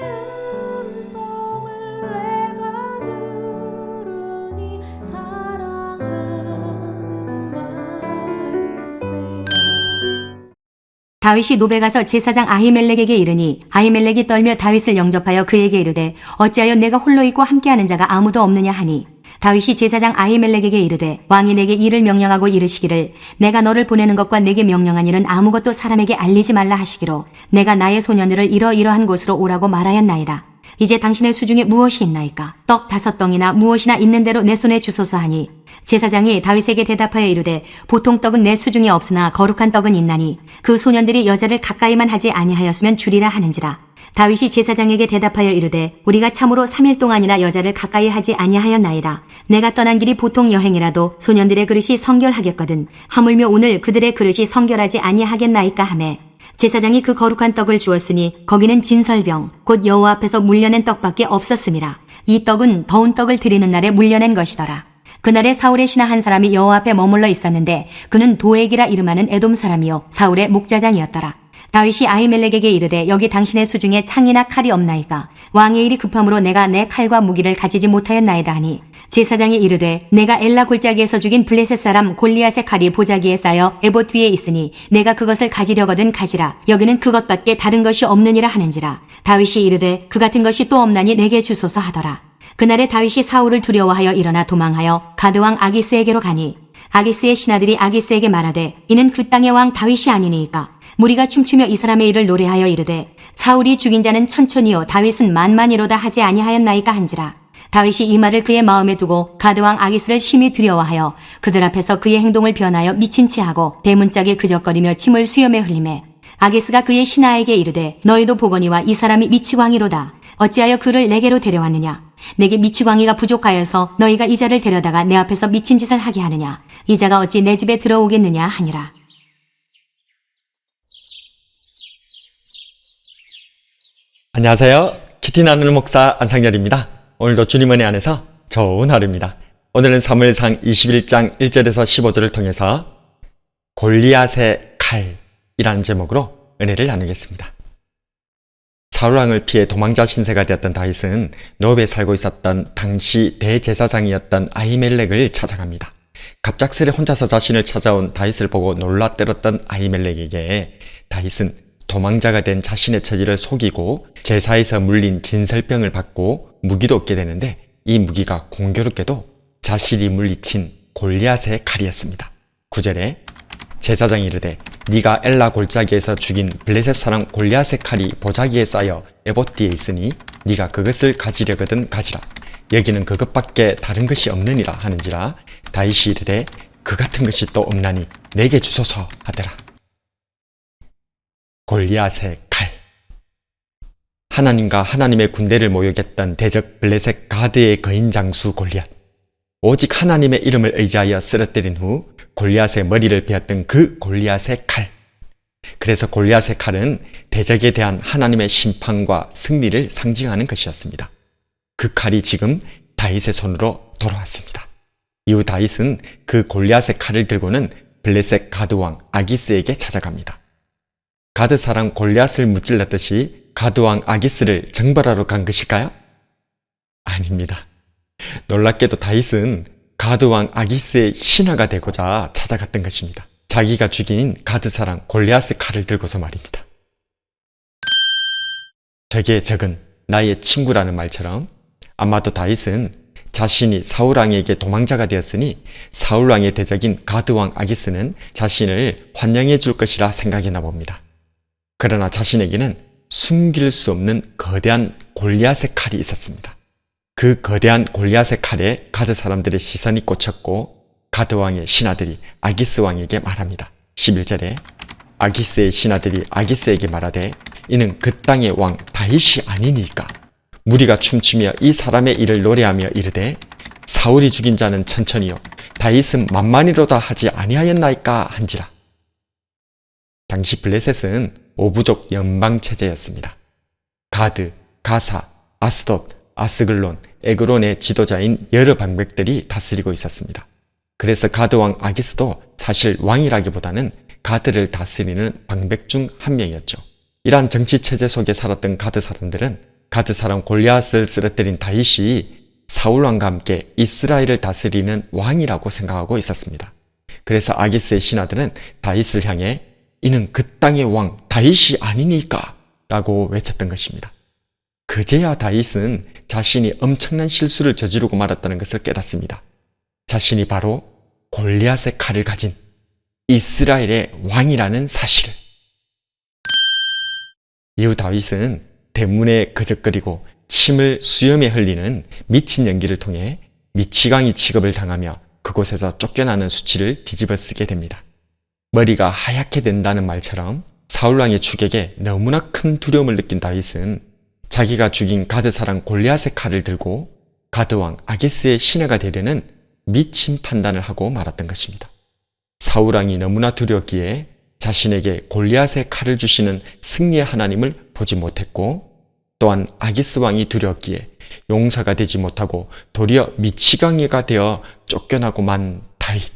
음성을 내가 들으니 사랑하는 말일세. 다윗이 노베 가서 제사장 아히멜렉에게 이르니 아히멜렉이 떨며 다윗을 영접하여 그에게 이르되 어찌하여 내가 홀로 있고 함께하는 자가 아무도 없느냐 하니 다윗이 제사장 아히멜렉에게 이르되 왕이 내게 일을 명령하고 이르시기를 내가 너를 보내는 것과 내게 명령한 일은 아무것도 사람에게 알리지 말라 하시기로 내가 나의 소년들을 이러이러한 곳으로 오라고 말하였나이다. 이제 당신의 수중에 무엇이 있나이까? 떡 5덩이나 무엇이나 있는 대로 내 손에 주소서 하니 제사장이 다윗에게 대답하여 이르되 보통 떡은 내 수중에 없으나 거룩한 떡은 있나니 그 소년들이 여자를 가까이만 하지 아니하였으면 주리라 하는지라. 다윗이 제사장에게 대답하여 이르되 우리가 참으로 3일 동안이나 여자를 가까이 하지 아니하였나이다. 내가 떠난 길이 보통 여행이라도 소년들의 그릇이 성결하겠거든 하물며 오늘 그들의 그릇이 성결하지 아니하겠나이까 하매 제사장이 그 거룩한 떡을 주었으니 거기는 진설병 곧 여호와 앞에서 물려낸 떡밖에 없었음이라. 이 떡은 더운 떡을 드리는 날에 물려낸 것이더라. 그날에 사울의 신하 한 사람이 여호와 앞에 머물러 있었는데 그는 도액이라 이름하는 에돔 사람이요 사울의 목자장이었더라. 다윗이 아히멜렉에게 이르되 여기 당신의 수중에 창이나 칼이 없나이까? 왕의 일이 급함으로 내가 내 칼과 무기를 가지지 못하였나이다 하니 제사장이 이르되 내가 엘라 골짜기에서 죽인 블레셋 사람 골리앗의 칼이 보자기에 쌓여 에봇 위에 있으니 내가 그것을 가지려거든 가지라. 여기는 그것밖에 다른 것이 없느니라 하는지라. 다윗이 이르되 그 같은 것이 또 없나니 내게 주소서 하더라. 그날에 다윗이 사울을 두려워하여 일어나 도망하여 가드왕 아기스에게로 가니 아기스의 신하들이 아기스에게 말하되 이는 그 땅의 왕 다윗이 아니니까? 무리가 춤추며 이 사람의 일을 노래하여 이르되 사울이 죽인 자는 천천히요 다윗은 만만이로다 하지 아니하였나이까 한지라. 다윗이 이 말을 그의 마음에 두고 가드왕 아기스를 심히 두려워하여 그들 앞에서 그의 행동을 변하여 미친 채 하고 대문짝에 그적거리며 침을 수염에 흘리매 아기스가 그의 신하에게 이르되 너희도 보거니와 이 사람이 미치광이로다. 어찌하여 그를 내게로 데려왔느냐? 내게 미치광이가 부족하여서 너희가 이 자를 데려다가 내 앞에서 미친 짓을 하게 하느냐? 이 자가 어찌 내 집에 들어오겠느냐 하니라. 안녕하세요. 키티 나누는 목사 안상열입니다. 오늘도 주님 은혜 안에서 좋은 하루입니다. 오늘은 사무엘상 21장 1절에서 15절을 통해서 골리앗의 칼이라는 제목으로 은혜를 나누겠습니다. 사울왕을 피해 도망자 신세가 되었던 다윗은 노베에 살고 있었던 당시 대제사장이었던 아히멜렉을 찾아갑니다. 갑작스레 혼자서 자신을 찾아온 다윗을 보고 놀라 떨었던 아히멜렉에게 다윗은 도망자가 된 자신의 처지를 속이고 제사에서 물린 진설병을 받고 무기도 얻게 되는데 이 무기가 공교롭게도 자신이 물리친 골리앗의 칼이었습니다. 9절에 제사장이 이르되 네가 엘라 골짜기에서 죽인 블레셋 사람 골리앗의 칼이 보자기에 쌓여 에봇 뒤에 있으니 네가 그것을 가지려거든 가지라. 여기는 그것밖에 다른 것이 없느니라 하는지라. 다윗이 이르되 그 같은 것이 또 없나니 내게 주소서 하더라. 골리앗의 칼. 하나님과 하나님의 군대를 모욕했던 대적 블레셋 가드의 거인 장수 골리앗. 오직 하나님의 이름을 의지하여 쓰러뜨린 후 골리앗의 머리를 베었던 그 골리앗의 칼. 그래서 골리앗의 칼은 대적에 대한 하나님의 심판과 승리를 상징하는 것이었습니다. 그 칼이 지금 다윗의 손으로 돌아왔습니다. 이후 다윗은 그 골리앗의 칼을 들고는 블레셋 가드왕 아기스에게 찾아갑니다. 가드 사람 골리앗을 무찔렀듯이 가드왕 아기스를 정벌하러 간 것일까요? 아닙니다. 놀랍게도 다윗은 가드왕 아기스의 신하가 되고자 찾아갔던 것입니다. 자기가 죽인 가드 사람 골리앗의 칼을 들고서 말입니다. 적의 적은 나의 친구라는 말처럼 아마도 다윗은 자신이 사울왕에게 도망자가 되었으니 사울왕의 대적인 가드왕 아기스는 자신을 환영해 줄 것이라 생각했나 봅니다. 그러나 자신에게는 숨길 수 없는 거대한 골리앗의 칼이 있었습니다. 그 거대한 골리앗의 칼에 가드 사람들의 시선이 꽂혔고 가드 왕의 신하들이 아기스 왕에게 말합니다. 11절에 아기스의 신하들이 아기스에게 말하되 이는 그 땅의 왕 다윗이 아니니까. 무리가 춤추며 이 사람의 일을 노래하며 이르되 사울이 죽인 자는 천천히요 다윗은 만만이로다 하지 아니하였나이까 한지라. 당시 블레셋은 5부족 연방체제였습니다. 가드, 가사, 아스돗, 아스글론, 에그론의 지도자인 여러 방백들이 다스리고 있었습니다. 그래서 가드왕 아기스도 사실 왕이라기보다는 가드를 다스리는 방백 중 한 명이었죠. 이러한 정치체제 속에 살았던 가드 사람들은 가드 사람 골리앗을 쓰러뜨린 다윗이 사울왕과 함께 이스라엘을 다스리는 왕이라고 생각하고 있었습니다. 그래서 아기스의 신하들은 다윗을 향해 이는 그 땅의 왕 다윗이 아니니까 라고 외쳤던 것입니다. 그제야 다윗은 자신이 엄청난 실수를 저지르고 말았다는 것을 깨닫습니다. 자신이 바로 골리앗의 칼을 가진 이스라엘의 왕이라는 사실을. 이후 다윗은 대문에 그적거리고 침을 수염에 흘리는 미친 연기를 통해 미치광이 취급을 당하며 그곳에서 쫓겨나는 수치를 뒤집어 쓰게 됩니다. 머리가 하얗게 된다는 말처럼 사울왕의 추격에 너무나 큰 두려움을 느낀 다윗은 자기가 죽인 가드 사람 골리앗의 칼을 들고 가드왕 아기스의 신하가 되려는 미친 판단을 하고 말았던 것입니다. 사울왕이 너무나 두려웠기에 자신에게 골리앗의 칼을 주시는 승리의 하나님을 보지 못했고, 또한 아기스 왕이 두려웠기에 용사가 되지 못하고 도리어 미치광이가 되어 쫓겨나고 만 다윗.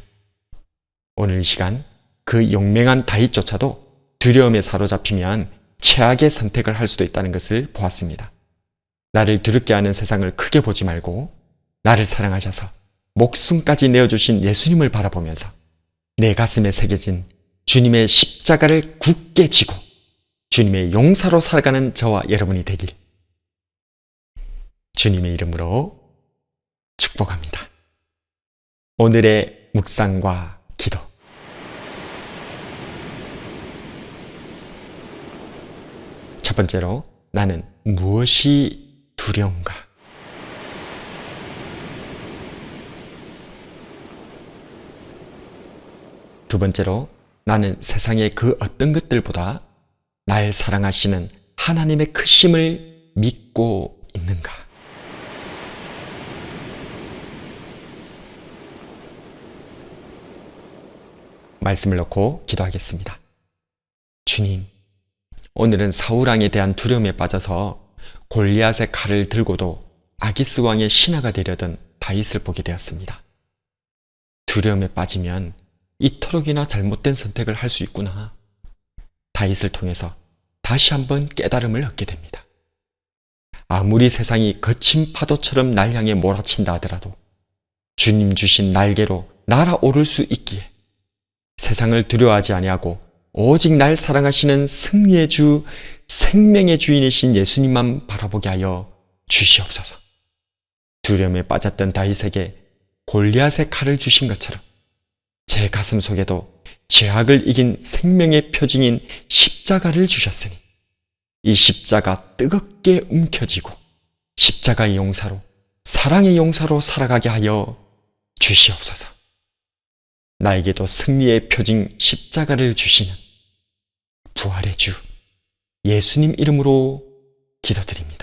오늘 이 시간 그 용맹한 다윗조차도 두려움에 사로잡히면 최악의 선택을 할 수도 있다는 것을 보았습니다. 나를 두렵게 하는 세상을 크게 보지 말고 나를 사랑하셔서 목숨까지 내어주신 예수님을 바라보면서 내 가슴에 새겨진 주님의 십자가를 굳게 지고 주님의 용사로 살아가는 저와 여러분이 되길 주님의 이름으로 축복합니다. 오늘의 묵상과 기도. 첫 번째로, 나는 무엇이 두려운가? 두 번째로, 나는 세상의 그 어떤 것들보다 날 사랑하시는 하나님의 크심을 믿고 있는가? 말씀을 놓고 기도하겠습니다. 주님, 오늘은 사울왕에 대한 두려움에 빠져서 골리앗의 칼을 들고도 아기스 왕의 신하가 되려던 다윗을 보게 되었습니다. 두려움에 빠지면 이토록이나 잘못된 선택을 할 수 있구나. 다윗을 통해서 다시 한번 깨달음을 얻게 됩니다. 아무리 세상이 거친 파도처럼 날 향해 몰아친다 하더라도 주님 주신 날개로 날아오를 수 있기에 세상을 두려워하지 아니하고 오직 날 사랑하시는 승리의 주, 생명의 주인이신 예수님만 바라보게 하여 주시옵소서. 두려움에 빠졌던 다윗에게 골리앗의 칼을 주신 것처럼 제 가슴 속에도 죄악을 이긴 생명의 표징인 십자가를 주셨으니 이 십자가 뜨겁게 움켜쥐고 십자가의 용사로, 사랑의 용사로 살아가게 하여 주시옵소서. 나에게도 승리의 표징 십자가를 주시는 부활의 주 예수님 이름으로 기도드립니다.